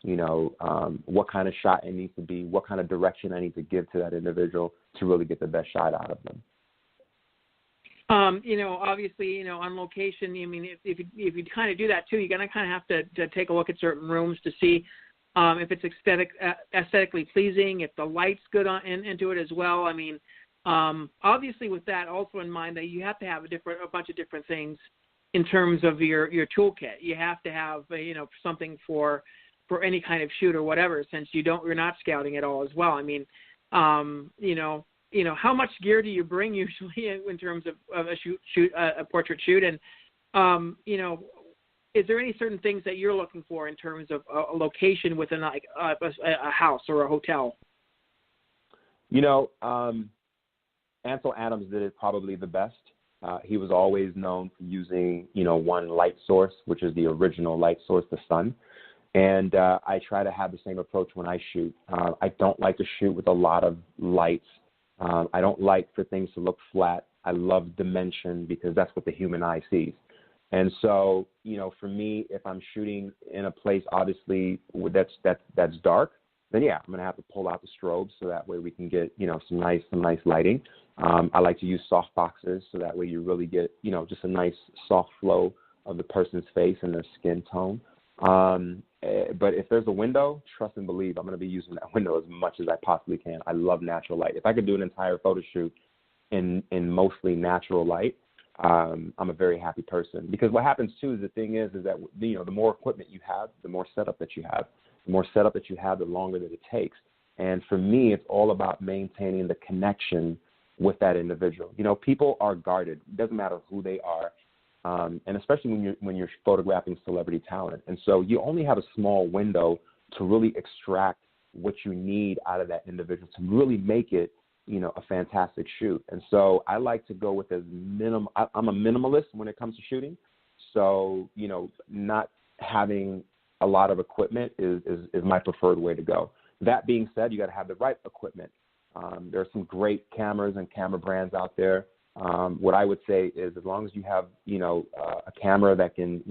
what kind of shot it needs to be, what kind of direction I need to give to that individual to really get the best shot out of them. Obviously, on location, I mean, if you kind of do that too, you're going to kind of have to take a look at certain rooms to see if it's aesthetically pleasing, if the light's good into it as well. I mean, obviously with that also in mind that you have to have a bunch of different things in terms of your toolkit. You have to have, something for any kind of shoot or whatever, since you're not scouting at all as well. I mean, how much gear do you bring usually in terms of a portrait shoot? And, is there any certain things that you're looking for in terms of a location within like a house or a hotel? Ansel Adams did it probably the best. He was always known for using, one light source, which is the original light source, the sun. And I try to have the same approach when I shoot. I don't like to shoot with a lot of lights. I don't like for things to look flat. I love dimension because that's what the human eye sees. And so, for me, if I'm shooting in a place, obviously, that's dark, then yeah, I'm going to have to pull out the strobes so that way we can get, some nice lighting. I like to use soft boxes so that way you really get, just a nice soft flow of the person's face and their skin tone. But if there's a window, trust and believe, I'm going to be using that window as much as I possibly can. I love natural light. If I could do an entire photo shoot in mostly natural light, I'm a very happy person. Because what happens too is that the more equipment you have, the more setup that you have. The more setup that you have, the longer that it takes. And for me, it's all about maintaining the connection with that individual. People are guarded. It doesn't matter who they are. And especially when you're photographing celebrity talent. And so you only have a small window to really extract what you need out of that individual to really make it, a fantastic shoot. And so I like to go with I'm a minimalist when it comes to shooting. So, not having a lot of equipment is my preferred way to go. That being said, you got to have the right equipment. There are some great cameras and camera brands out there. What I would say is as long as you have, a camera that can,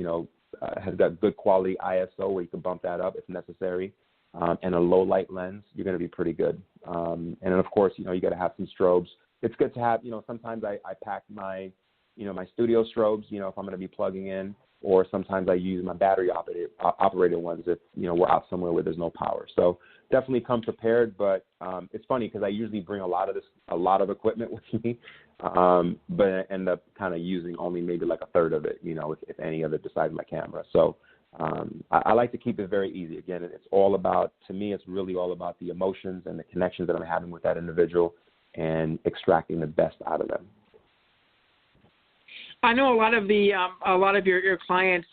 has got good quality ISO where you can bump that up if necessary, and a low light lens, you're going to be pretty good. And then of course, you got to have some strobes. It's good to have, sometimes I pack my, my studio strobes, if I'm going to be plugging in, or sometimes I use my battery operated ones if, we're out somewhere where there's no power. So definitely come prepared, but it's funny because I usually bring a lot of equipment with me, but I end up kind of using only maybe like a third of it, if any of it besides my camera. So I like to keep it very easy. Again, to me, it's really all about the emotions and the connections that I'm having with that individual and extracting the best out of them. I know a lot of your clients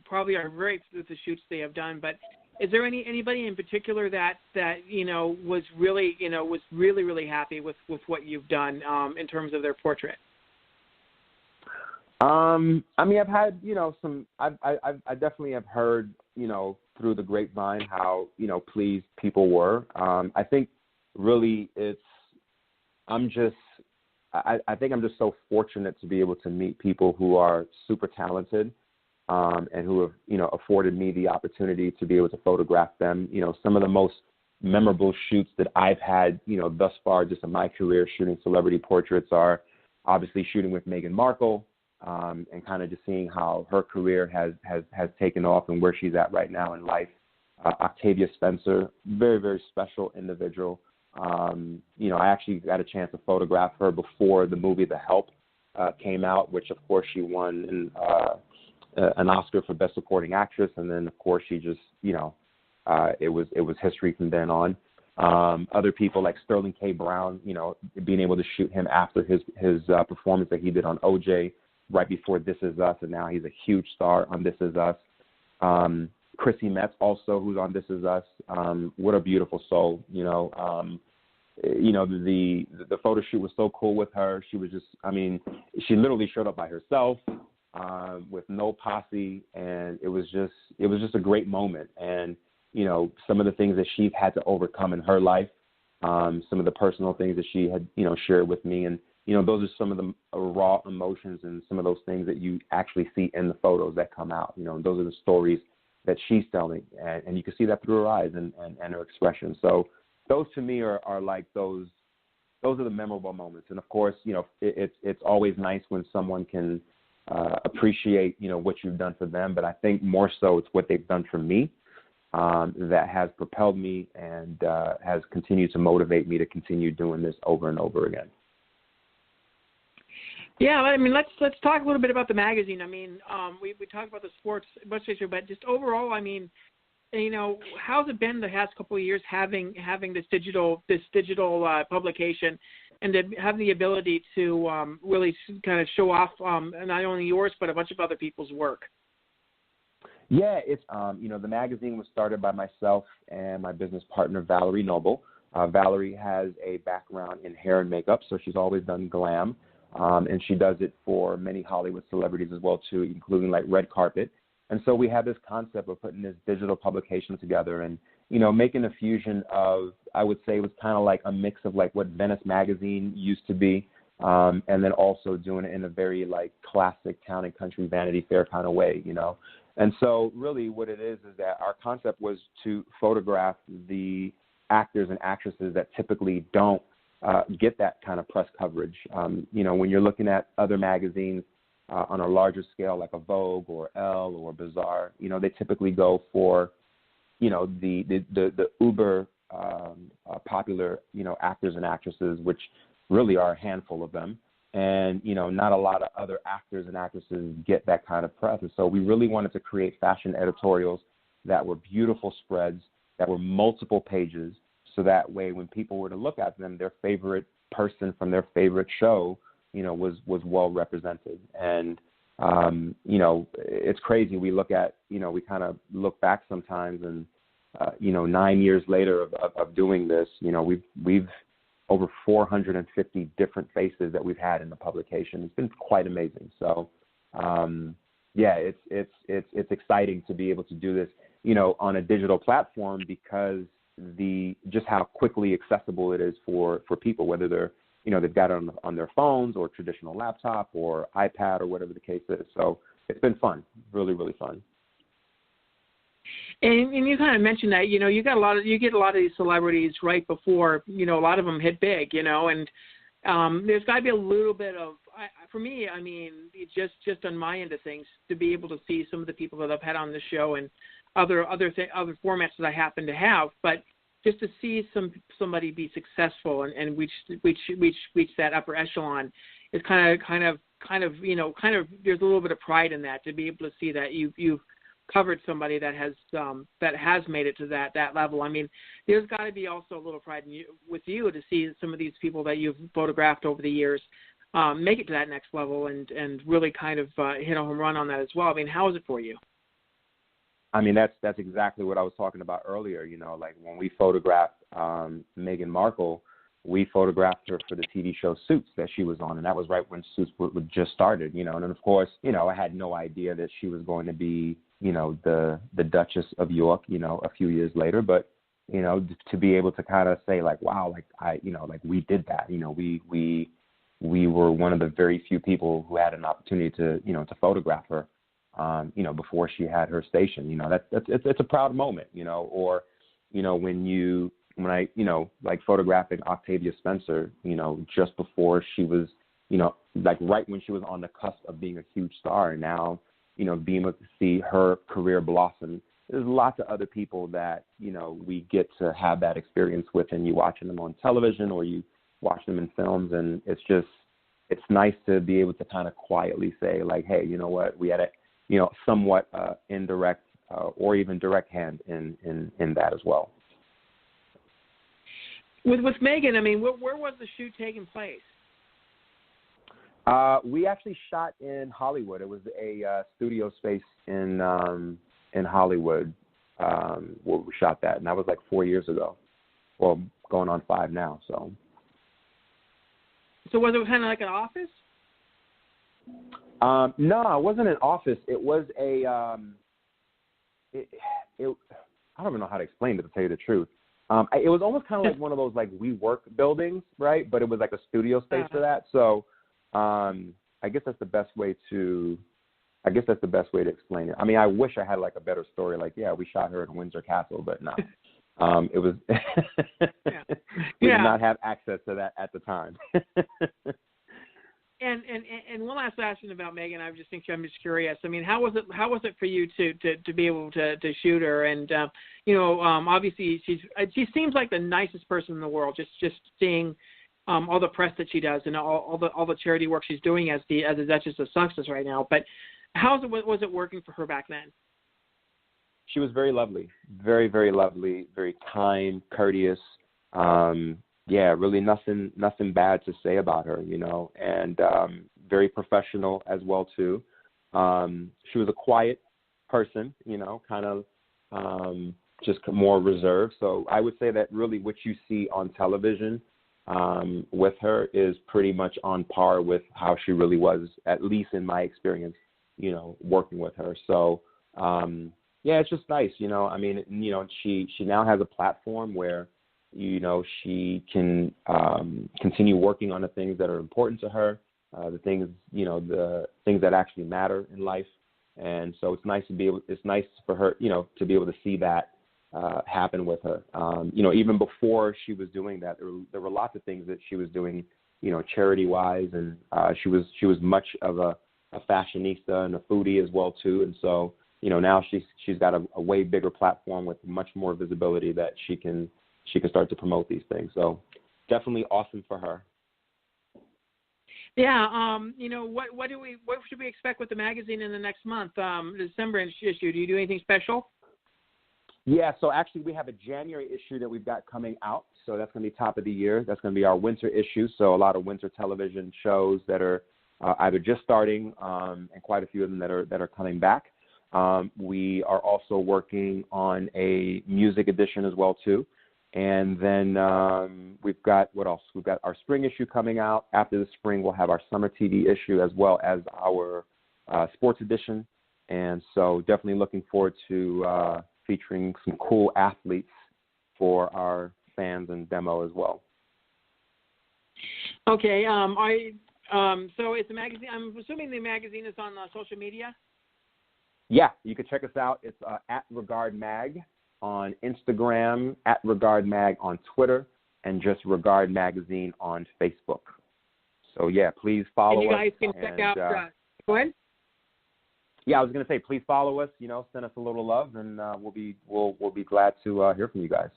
probably are very excited with the shoots they have done, but is there anybody in particular that was really happy with what you've done in terms of their portrait? I've had I definitely have heard through the grapevine how pleased people were. I think really I think I'm just so fortunate to be able to meet people who are super talented and who have, afforded me the opportunity to be able to photograph them. Some of the most memorable shoots that I've had, thus far just in my career shooting celebrity portraits are obviously shooting with Meghan Markle and kind of just seeing how her career has taken off and where she's at right now in life. Octavia Spencer, very, very special individual. I actually got a chance to photograph her before the movie The Help came out, which of course she won an Oscar for Best Supporting Actress, and then of course she just it was history from then on. Other people like Sterling K. Brown, being able to shoot him after his performance that he did on OJ right before This Is Us, and now he's a huge star on This Is Us. Chrissy Metz also, who's on This Is Us. What a beautiful soul, the photo shoot was so cool with her. She was just, she literally showed up by herself with no posse, and it was just a great moment. And, some of the things that she's had to overcome in her life, some of the personal things that she had, shared with me. And, those are some of the raw emotions and some of those things that you actually see in the photos that come out. Those are the stories that she's selling, and you can see that through her eyes and her expression. So those to me are like those are the memorable moments. And of course, it's always nice when someone can appreciate, what you've done for them. But I think more so it's what they've done for me that has propelled me and has continued to motivate me to continue doing this over and over again. Yeah, I mean, let's talk a little bit about the magazine. I mean, we talked about the sports issue, but just overall, I mean, how's it been the past couple of years having this digital publication, and to have the ability to really kind of show off not only yours but a bunch of other people's work? Yeah, it's the magazine was started by myself and my business partner Valerie Noble. Valerie has a background in hair and makeup, so she's always done glam, and she does it for many Hollywood celebrities as well too, including like red carpet. And so we had this concept of putting this digital publication together and, making a fusion of, I would say it was kind of like a mix of like what Venice magazine used to be, and then also doing it in a very like classic town and country Vanity Fair kind of way, And so really what it is that our concept was to photograph the actors and actresses that typically don't get that kind of press coverage. When you're looking at other magazines, on a larger scale, like a Vogue or Elle or Bazaar, they typically go for, the uber popular, actors and actresses, which really are a handful of them. And, not a lot of other actors and actresses get that kind of press. And so we really wanted to create fashion editorials that were beautiful spreads, that were multiple pages, so that way when people were to look at them, their favorite person from their favorite show was well represented. And, it's crazy. We look at, we kind of look back sometimes and, 9 years later of doing this, we've over 450 different faces that we've had in the publication. It's been quite amazing. So, it's exciting to be able to do this, on a digital platform because just how quickly accessible it is for people, whether they're, they've got it on their phones or traditional laptop or iPad or whatever the case is. So it's been fun, really, really fun. And you kind of mentioned that, you get a lot of these celebrities right before, a lot of them hit big, and there's got to be a little bit of, for me, I mean, just on my end of things, to be able to see some of the people that I've had on the show and other formats that I happen to have, but just to see somebody be successful and reach that upper echelon is kind of there's a little bit of pride in that, to be able to see that you've covered somebody that has made it to that level. I mean, there's got to be also a little pride with you to see some of these people that you've photographed over the years make it to that next level and really kind of hit a home run on that as well. I mean, how is it for you? I mean, that's exactly what I was talking about earlier. Like when we photographed Meghan Markle, we photographed her for the TV show Suits that she was on, and that was right when Suits would just started. And then of course, I had no idea that she was going to be, the Duchess of York, a few years later. But to be able to kind of say like, wow, like we did that. We were one of the very few people who had an opportunity to photograph her. Before she had her station, it's a proud moment, or, when I, like photographing Octavia Spencer, just before she was, like right when she was on the cusp of being a huge star, and now, being able to see her career blossom. There's lots of other people that, we get to have that experience with, and you watching them on television or you watch them in films, and it's nice to be able to kind of quietly say like, hey, you know what, we had a somewhat indirect or even direct hand in that as well. With Meghan, I mean, where was the shoot taking place? We actually shot in Hollywood. It was a studio space in Hollywood where we shot that, and that was like 4 years ago. Well, going on 5 now. So was it kind of like an office? No, it wasn't an office. It was a, I don't even know how to explain it, to tell you the truth. It was almost kind of like one of those like WeWork buildings, right? But it was like a studio space for that. So I guess that's the best way to I guess that's the best way to explain it. I mean, I wish I had like a better story. Like, yeah, we shot her in Windsor Castle, but no, it was we did not have access to that at the time. And one last question about Meghan. I'm just curious. I mean, how was it for you to be able to shoot her? And obviously she seems like the nicest person in the world. Just seeing all the press that she does and all the charity work she's doing as the Duchess of Sussex right now. But was it working for her back then? She was very lovely, very, very lovely, very kind, courteous. Really nothing bad to say about her, and very professional as well too. She was a quiet person, kind of just more reserved. So I would say that really what you see on television with her is pretty much on par with how she really was, at least in my experience, working with her. So it's just nice, I mean, she now has a platform where she can continue working on the things that are important to her, the things that actually matter in life. And so it's nice for her, to be able to see that happen with her. Even before she was doing that, there were lots of things that she was doing, charity wise. And she was much of a fashionista and a foodie as well too. And so, now she's got a way bigger platform with much more visibility that she can start to promote these things. So definitely awesome for her. Yeah. What should we expect with the magazine in the next month? December issue. Do you do anything special? Yeah. So actually we have a January issue that we've got coming out. So that's going to be top of the year. That's going to be our winter issue. So a lot of winter television shows that are either just starting and quite a few of them that are coming back. We are also working on a music edition as well too. And then we've got, what else? We've got our spring issue coming out. After the spring, we'll have our summer TV issue as well as our sports edition. And so definitely looking forward to featuring some cool athletes for our fans and demo as well. Okay. So it's a magazine. I'm assuming the magazine is on social media? Yeah, you can check us out. It's at Regard Mag on Instagram, at Regard Mag on Twitter, and just Regard Magazine on Facebook. So yeah, please follow us. And you guys can check out. Go ahead. Yeah, I was going to say, please follow us. Send us a little love, and we'll be glad to hear from you guys.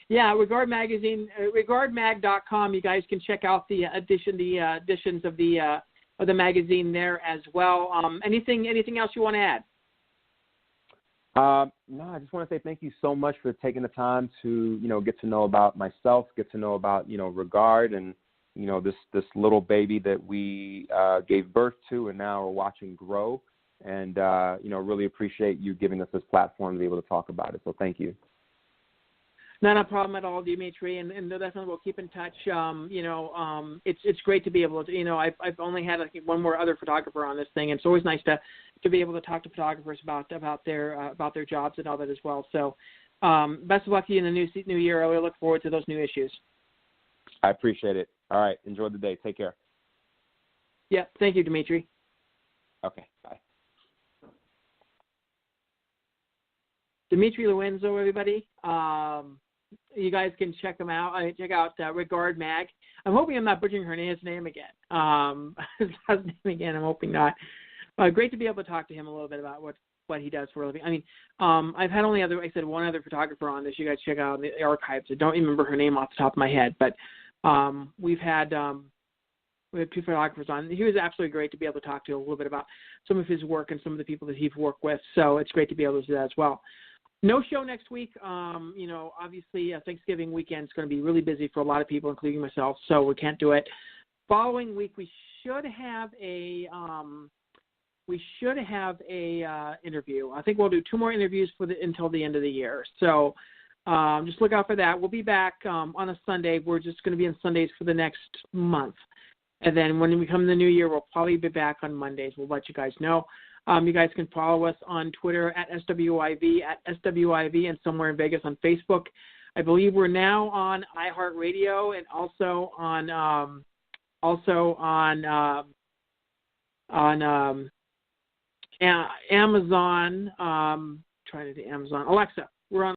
Yeah, Regard Magazine, regardmag.com. You guys can check out the editions of the magazine there as well. Anything else you want to add? No, I just want to say thank you so much for taking the time to, get to know about myself, get to know about, Regard and, this little baby that we gave birth to and now are watching grow. And, really appreciate you giving us this platform to be able to talk about it. So thank you. Not a problem at all, Dimitry, and definitely we'll keep in touch. It's great to be able to, I've only had one more other photographer on this thing, and it's always nice to be able to talk to photographers about their jobs and all that as well. So, best of luck to you in the new year. I really look forward to those new issues. I appreciate it. All right, enjoy the day. Take care. Yeah, thank you, Dimitry. Okay, bye. Dimitry Loiseau, everybody. You guys can check him out. Check out Regard Mag. I'm hoping I'm not butchering his name again. His last name again. I'm hoping not. Great to be able to talk to him a little bit about what he does for a living. I mean, I've had only one other photographer on this. You guys check out the archives. I don't remember her name off the top of my head, but we have two photographers on. He was absolutely great to be able to talk to a little bit about some of his work and some of the people that he's worked with. So it's great to be able to do that as well. No show next week. Obviously Thanksgiving weekend is going to be really busy for a lot of people, including myself, so we can't do it. Following week, we should have a interview. I think we'll do 2 more interviews until the end of the year. So just look out for that. We'll be back on a Sunday. We're just going to be on Sundays for the next month. And then when we come in the new year, we'll probably be back on Mondays. We'll let you guys know. You guys can follow us on Twitter at SWIV, and somewhere in Vegas on Facebook. I believe we're now on iHeartRadio and also on Amazon. Trying to do Amazon. Alexa, we're on.